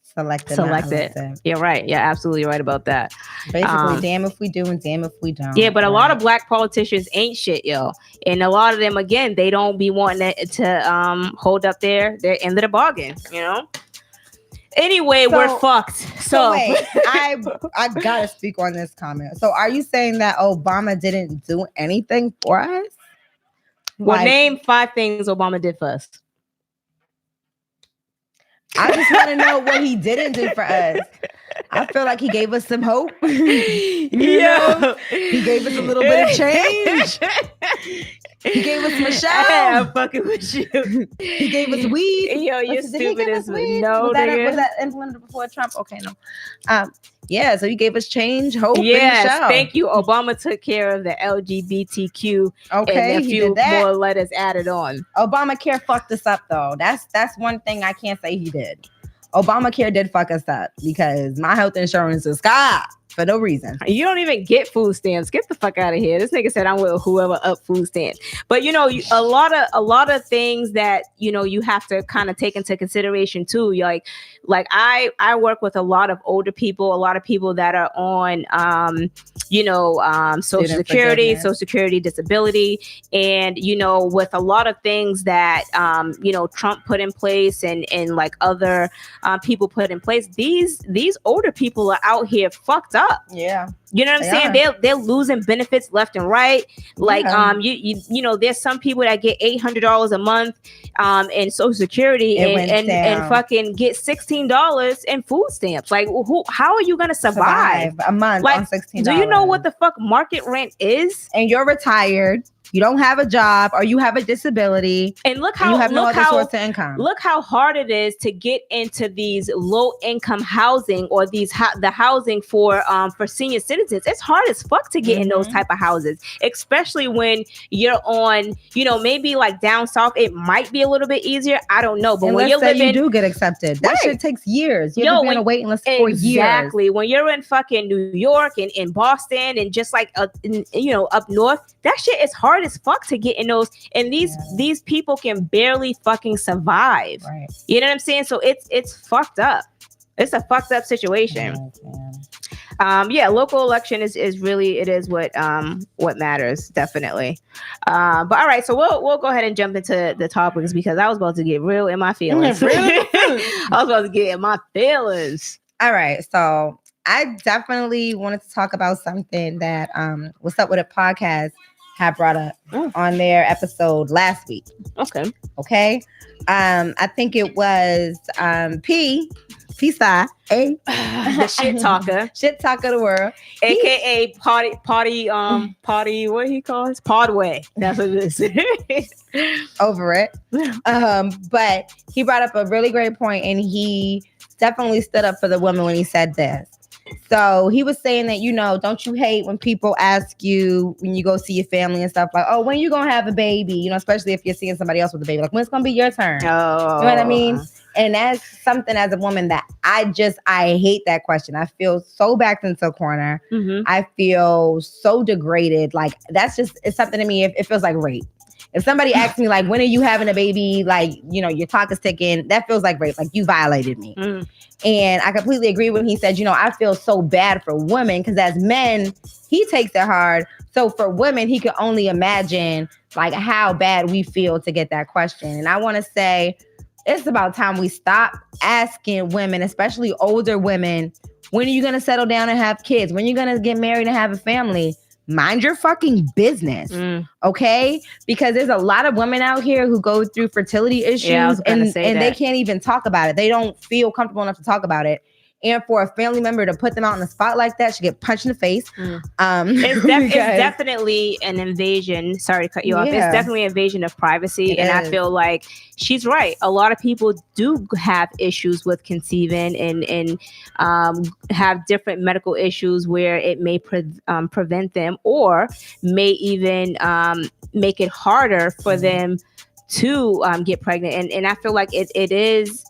[SPEAKER 2] selected. You're right. You're absolutely right about that.
[SPEAKER 3] Basically, damn if we do and damn if we don't.
[SPEAKER 2] Yeah, but a lot of black politicians ain't shit, yo. And a lot of them, again, they don't be wanting to hold up their end of the bargain, Anyway, we're fucked. So
[SPEAKER 3] wait, I gotta speak on this comment. So are you saying that Obama didn't do anything for us?
[SPEAKER 2] Well, name 5 things Obama did for us.
[SPEAKER 3] I just want to know what he didn't do for us. I feel like he gave us some hope. He gave us a little bit of change. He gave us Michelle.
[SPEAKER 2] I'm fucking with you.
[SPEAKER 3] He gave us weed.
[SPEAKER 2] Yo, you're stupid as weed. No,
[SPEAKER 3] was that implemented before Trump? Okay, no. Yeah, so he gave us change, hope, and Michelle.
[SPEAKER 2] Thank you. Obama took care of the LGBTQ.
[SPEAKER 3] Okay,
[SPEAKER 2] and a few more letters added on.
[SPEAKER 3] Obamacare fucked us up, though. That's one thing I can't say he did. Obamacare did fuck us up because my health insurance is sky for no reason.
[SPEAKER 2] You don't even get food stamps. Get the fuck out of here. This nigga said I'm with whoever up food stamps. But a lot of things that you have to kind of take into consideration too. Like I work with a lot of older people, a lot of people that are on Social Security, disability, and with a lot of things that Trump put in place and like other people put in place, these older people are out here fucked up.
[SPEAKER 3] Yeah.
[SPEAKER 2] You know what I'm saying? They're losing benefits left and right. Like there's some people that get $800 a month in Social Security and fucking get $16 in food stamps. Like how are you gonna survive
[SPEAKER 3] a month on $16?
[SPEAKER 2] Do you know what the fuck market rent is?
[SPEAKER 3] And you're retired. You don't have a job or you have a disability.
[SPEAKER 2] And look how
[SPEAKER 3] you have no other source of income.
[SPEAKER 2] Look how hard it is to get into these low income housing or the housing for senior citizens. It's hard as fuck to get in those type of houses, especially when you're on, maybe like down south, it might be a little bit easier. I don't know. But when you
[SPEAKER 3] do get accepted, that shit takes years. You have to be on a waiting list for years.
[SPEAKER 2] Exactly. When you're in fucking New York and in Boston and just like up north, that shit is hard as fuck to get in those, and these people can barely fucking survive. Right. You know what I'm saying? So it's fucked up. It's a fucked up situation. Local election is really, it is what matters, definitely. But all right, so we'll go ahead and jump into the topics because I was about to get real in my feelings. I was about to get in my feelings.
[SPEAKER 3] All right, so I definitely wanted to talk about something that What's Up With It podcast had brought up on their episode last week. Okay. I think it was P-Side,
[SPEAKER 2] the shit talker
[SPEAKER 3] of the world,
[SPEAKER 2] aka potty, what he calls Podway. That's what it is.
[SPEAKER 3] Over it. But he brought up a really great point, and he definitely stood up for the woman when he said this. So he was saying that, don't you hate when people ask you when you go see your family and stuff like, oh, when you gonna have a baby? Especially if you're seeing somebody else with a baby, like, when's gonna be your turn?
[SPEAKER 2] Oh,
[SPEAKER 3] you know what I mean? And that's something as a woman that I hate that question. I feel so backed into a corner. I feel so degraded. Like, it's something to me. It feels like rape. If somebody asks me, like, when are you having a baby? Like, your clock is ticking. That feels like rape. Like, you violated me. And I completely agree when he said, I feel so bad for women because as men, he takes it hard. So for women, he could only imagine, like, how bad we feel to get that question. And I want to say it's about time we stop asking women, especially older women, when are you going to settle down and have kids? When are you going to get married and have a family? Mind your fucking business, okay? Because there's a lot of women out here who go through fertility issues and they can't even talk about it. They don't feel comfortable enough to talk about it. And for a family member to put them out on the spot like that should get punched in the face.
[SPEAKER 2] It's definitely an invasion. Sorry to cut you off. It's definitely an invasion of privacy. I feel like she's right. A lot of people do have issues with conceiving and have different medical issues where it may prevent them or may even make it harder for them to get pregnant. And I feel like it is,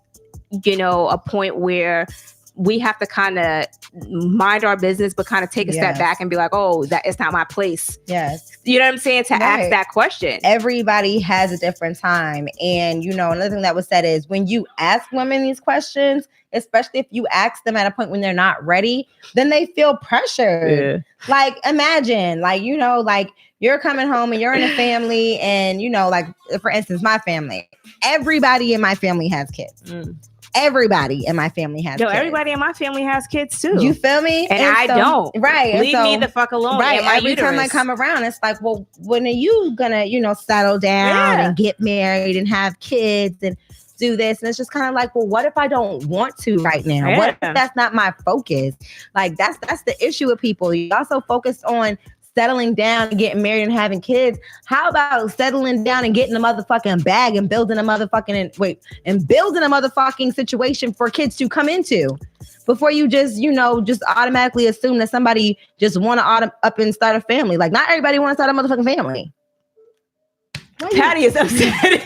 [SPEAKER 2] a point where we have to kind of mind our business, but kind of take a step back and be like, oh, that it's not my place.
[SPEAKER 3] Yes.
[SPEAKER 2] You know what I'm saying? To ask that question.
[SPEAKER 3] Everybody has a different time. And, another thing that was said is when you ask women these questions, especially if you ask them at a point when they're not ready, then they feel pressured. Yeah. Like, imagine, like, like you're coming home and you're in a family and, like, for instance, my family, everybody in my family has kids. Everybody in my family has kids.
[SPEAKER 2] Everybody in my family has kids too.
[SPEAKER 3] You feel me?
[SPEAKER 2] And I don't.
[SPEAKER 3] Right.
[SPEAKER 2] Leave me the fuck alone.
[SPEAKER 3] Right. Every time I come around, it's like, well, when are you gonna, settle down and get married and have kids and do this? And it's just kind of like, well, what if I don't want to right now? Yeah. What if that's not my focus? Like, that's the issue with people. You also focus on settling down and getting married and having kids. How about settling down and getting a motherfucking bag and building a motherfucking situation for kids to come into before you just automatically assume that somebody just want to up and start a family. Like, not everybody want to start a motherfucking family.
[SPEAKER 2] Patty is upset.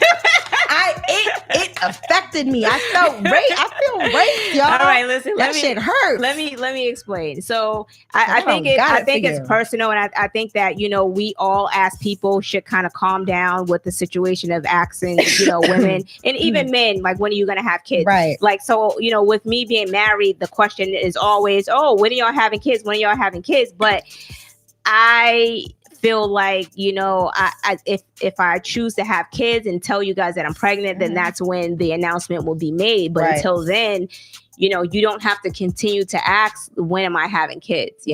[SPEAKER 3] It affected me. I felt raped. I feel raped, y'all. All
[SPEAKER 2] right, listen.
[SPEAKER 3] That shit hurts.
[SPEAKER 2] Let me explain. So I think it's personal, and I think that we all as people should kind of calm down with the situation of asking women and even men, like, when are you gonna have kids?
[SPEAKER 3] Right.
[SPEAKER 2] Like, so with me being married, the question is always, oh, when are y'all having kids? When are y'all having kids? But I feel like, if I choose to have kids and tell you guys that I'm pregnant, then that's when the announcement will be made. But until then, you don't have to continue to ask, when am I having kids?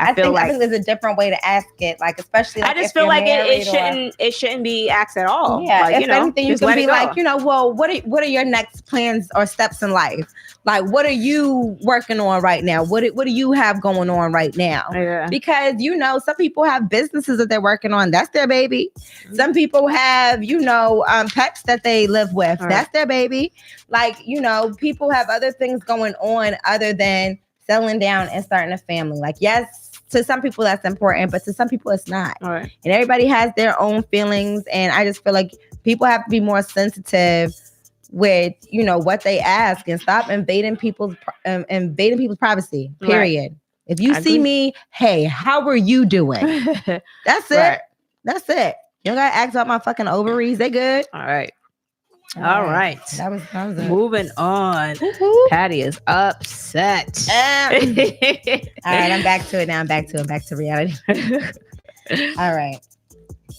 [SPEAKER 2] I think there's a different way to ask it. Like, especially, like, I just feel like it shouldn't be asked at all.
[SPEAKER 3] Yeah.
[SPEAKER 2] Like,
[SPEAKER 3] if anything, you can be like, well, what are your next plans or steps in life? Like, what are you working on right now? What do you have going on right now?
[SPEAKER 2] Yeah.
[SPEAKER 3] Because, some people have businesses that they're working on. That's their baby. Mm-hmm. Some people have, pets that they live with. Right. That's their baby. Like, people have other things going on other than settling down and starting a family. Like, yes, to some people that's important, but to some people it's not.
[SPEAKER 2] All right.
[SPEAKER 3] And everybody has their own feelings. And I just feel like people have to be more sensitive with, what they ask and stop invading people's privacy. Period. Right. If you see me, hey, how are you doing? That's it. Right. That's it. You don't gotta ask about my fucking ovaries. They good.
[SPEAKER 2] All right. All right.
[SPEAKER 3] That was it.
[SPEAKER 2] Moving on. Patty is upset.
[SPEAKER 3] All right, I'm back to it now. I'm back to reality. All right.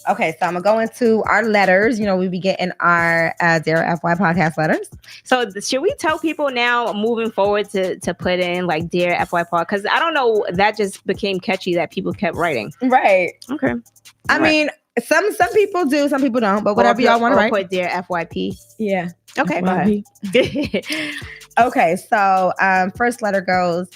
[SPEAKER 3] Okay, so I'm gonna go into our letters. We be getting our Dear FY podcast letters.
[SPEAKER 2] So should we tell people now moving forward to put in like Dear FY pod? Because I don't know, that just became catchy that people kept writing.
[SPEAKER 3] Right.
[SPEAKER 2] Okay.
[SPEAKER 3] I mean, some people do, some people don't. But whatever y'all want to write.
[SPEAKER 2] Put Dear FYP.
[SPEAKER 3] Yeah.
[SPEAKER 2] Okay. Go ahead.
[SPEAKER 3] Okay. So first letter goes,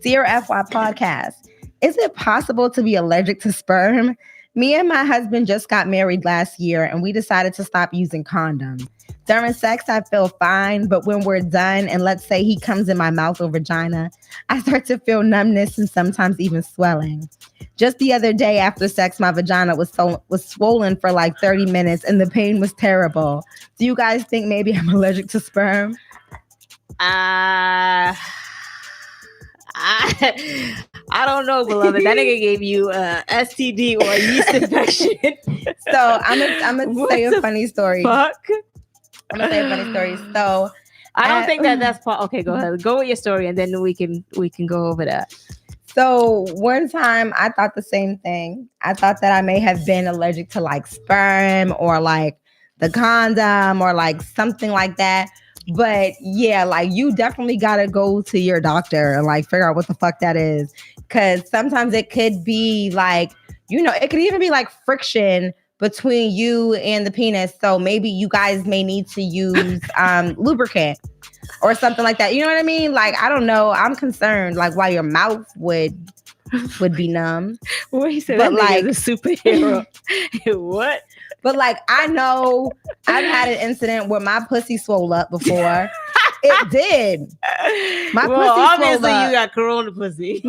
[SPEAKER 3] Dear FY podcast. Is it possible to be allergic to sperm? Me and my husband just got married last year and we decided to stop using condoms. During sex, I feel fine, but when we're done and let's say he comes in my mouth or vagina, I start to feel numbness and sometimes even swelling. Just the other day after sex, my vagina was swollen for like 30 minutes and the pain was terrible. Do you guys think maybe I'm allergic to sperm?
[SPEAKER 2] I don't know, beloved. That nigga gave you STD or a yeast infection.
[SPEAKER 3] So I'm gonna say a funny story.
[SPEAKER 2] Fuck.
[SPEAKER 3] I'm gonna say a funny story. So
[SPEAKER 2] I don't think that's part. Okay, go ahead. Go with your story, and then we can go over that.
[SPEAKER 3] So one time I thought the same thing. I thought that I may have been allergic to like sperm or like the condom or like something like that. But yeah, like you definitely gotta go to your doctor and like figure out what the fuck that is. Cause sometimes it could be like, it could even be like friction between you and the penis. So maybe you guys may need to use lubricant or something like that. You know what I mean? Like, I don't know. I'm concerned like why your mouth would be numb.
[SPEAKER 2] Well, he said that like a superhero. What?
[SPEAKER 3] But like, I know I've had an incident where my pussy swole up before. It did. My pussy
[SPEAKER 2] obviously
[SPEAKER 3] swole up.
[SPEAKER 2] You got corona pussy.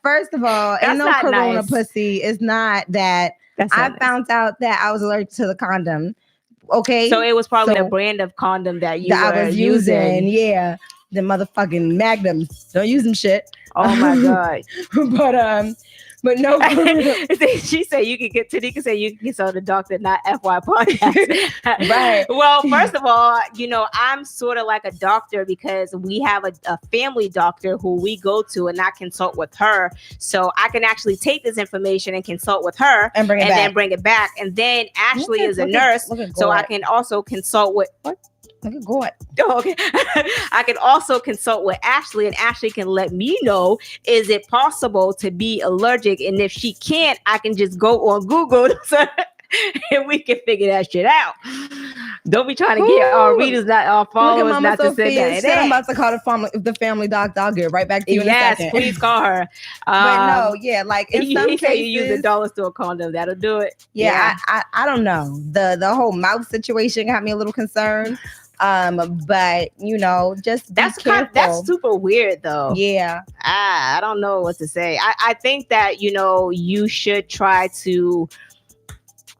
[SPEAKER 3] First of all, ain't no corona pussy. It's not that. I found out that I was allergic to the condom. Okay.
[SPEAKER 2] So it was probably the brand of condom that
[SPEAKER 3] I was using. Yeah. The motherfucking Magnums. Don't use them shit.
[SPEAKER 2] Oh my God.
[SPEAKER 3] But no.
[SPEAKER 2] She said you can get Tanika said you can consult the doctor, not FY podcast.
[SPEAKER 3] Right.
[SPEAKER 2] Well, first of all, I'm sort of like a doctor because we have a family doctor who we go to and I consult with her. So I can actually take this information and consult with her
[SPEAKER 3] and
[SPEAKER 2] then bring it back. And then Ashley is a nurse. So I can also consult with what?
[SPEAKER 3] Look at God.
[SPEAKER 2] Oh, okay. I can also consult with Ashley and Ashley can let me know, is it possible to be allergic? And if she can't, I can just go on Google and we can figure that shit out. Don't be trying to get our readers, not our followers, not to say that.
[SPEAKER 3] I'm about to call the family doctor. I'll get right back to you in a second.
[SPEAKER 2] Yes, please call her.
[SPEAKER 3] But no, yeah, like in some cases,
[SPEAKER 2] you use $1 to a condom. That'll do it.
[SPEAKER 3] Yeah. I don't know. The whole mouth situation got me a little concerned. But just
[SPEAKER 2] that's super weird though.
[SPEAKER 3] Yeah.
[SPEAKER 2] I don't know what to say. I think that you should try to.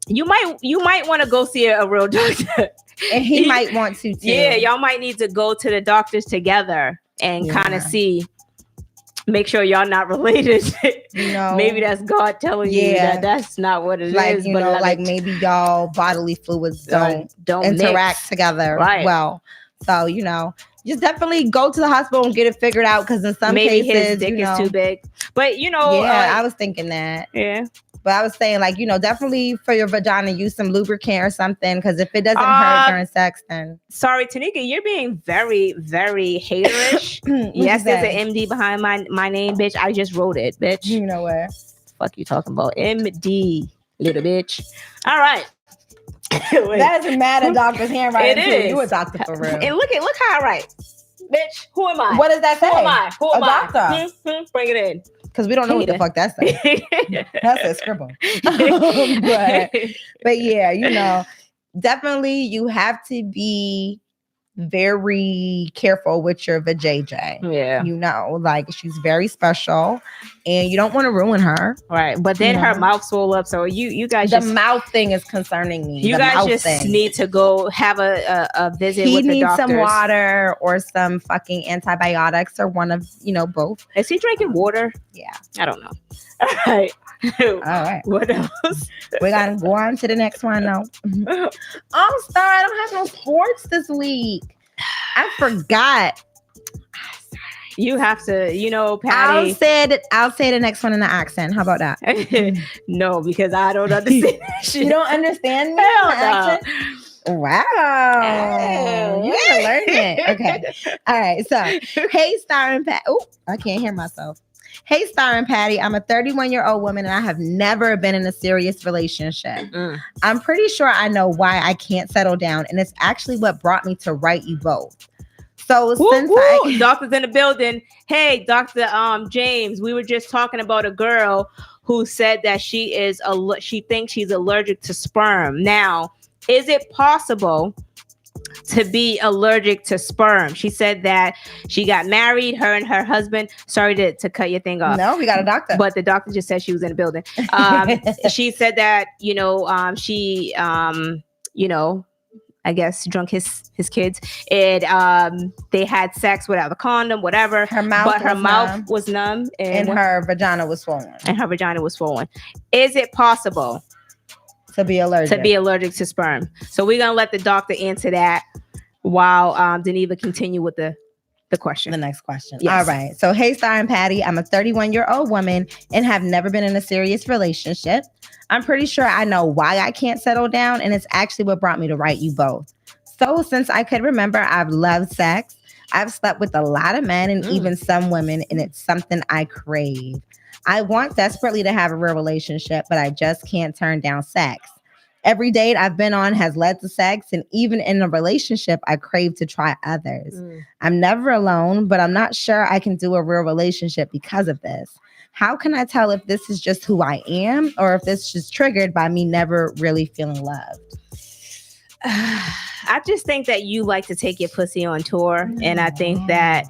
[SPEAKER 2] You might want to go see a real doctor,
[SPEAKER 3] and he might want to too.
[SPEAKER 2] Yeah, y'all might need to go to the doctors together and kind of see. Make sure y'all not related. Maybe that's God telling you that that's not what it is.
[SPEAKER 3] But like maybe y'all bodily fluids don't interact
[SPEAKER 2] mix
[SPEAKER 3] together well. So just definitely go to the hospital and get it figured out. Because in some cases,
[SPEAKER 2] his dick is too big. But
[SPEAKER 3] I was thinking that.
[SPEAKER 2] Yeah.
[SPEAKER 3] But I was saying, like, definitely for your vagina, use some lubricant or something. Because if it doesn't hurt during sex, then.
[SPEAKER 2] Sorry, Tanika, you're being very, very haterish. Yes, there's an MD behind my name, bitch. I just wrote it, bitch.
[SPEAKER 3] You know where?
[SPEAKER 2] Fuck you talking about MD, little bitch. All right.
[SPEAKER 3] That doesn't matter, doctor's handwriting. It is. You a doctor for real.
[SPEAKER 2] And look how I write. Bitch, who am I?
[SPEAKER 3] What does that say?
[SPEAKER 2] Who am I?
[SPEAKER 3] A doctor.
[SPEAKER 2] Bring it in.
[SPEAKER 3] Because we don't know what the fuck that says. That's a scribble. but yeah, definitely you have to be very careful with your vajayjay.
[SPEAKER 2] Yeah.
[SPEAKER 3] Like she's very special and you don't want to ruin her.
[SPEAKER 2] Right. But then her mouth swole up. So you guys
[SPEAKER 3] the mouth thing is concerning me.
[SPEAKER 2] You guys just need to go have a visit
[SPEAKER 3] with
[SPEAKER 2] the doctors. He
[SPEAKER 3] needs some water or some fucking antibiotics or one of, both.
[SPEAKER 2] Is he drinking water?
[SPEAKER 3] Yeah.
[SPEAKER 2] I don't know. All right.
[SPEAKER 3] All right.
[SPEAKER 2] What else?
[SPEAKER 3] We gotta go on to the next one now. I'm sorry, I don't have no sports this week. I forgot.
[SPEAKER 2] You have to, Patty.
[SPEAKER 3] I'll say the next one in the accent. How about that?
[SPEAKER 2] No, because I don't understand.
[SPEAKER 3] You don't understand me? Accent? Wow. Oh, you gotta learn it. Okay. All right. So, hey, Star and Pat. Oh, I can't hear myself. Hey, Star and Patty, I'm a 31-year-old woman and I have never been in a serious relationship. I'm pretty sure I know why I can't settle down, and it's actually what brought me to write you both. So since
[SPEAKER 2] doctor's in the building. Hey, Dr. James, we were just talking about a girl who said that she thinks she's allergic to sperm. Now, is it possible to be allergic to sperm? She said that she got married, her and her husband. Sorry to cut your thing off.
[SPEAKER 3] No, we got a doctor.
[SPEAKER 2] But the doctor just said she was in the building. She said that, she, I guess drunk his kids. They had sex without a condom, whatever.
[SPEAKER 3] Her mouth
[SPEAKER 2] was numb.
[SPEAKER 3] And her vagina was swollen.
[SPEAKER 2] Is it possible
[SPEAKER 3] to be allergic
[SPEAKER 2] to sperm? So we're gonna let the doctor answer that while Deneva continue with the question.
[SPEAKER 3] The next question.
[SPEAKER 2] Yes.
[SPEAKER 3] All right. So, hey, Star and Patty, I'm a 31-year-old woman and have never been in a serious relationship. I'm pretty sure I know why I can't settle down, and it's actually what brought me to write you both. So, since I could remember, I've loved sex. I've slept with a lot of men and even some women, and it's something I crave. I want desperately to have a real relationship, but I just can't turn down sex. Every date I've been on has led to sex, and even in a relationship, I crave to try others. I'm never alone, but I'm not sure I can do a real relationship because of this. How can I tell if this is just who I am or if this is triggered by me never really feeling loved?
[SPEAKER 2] I just think that you like to take your pussy on tour, and I think that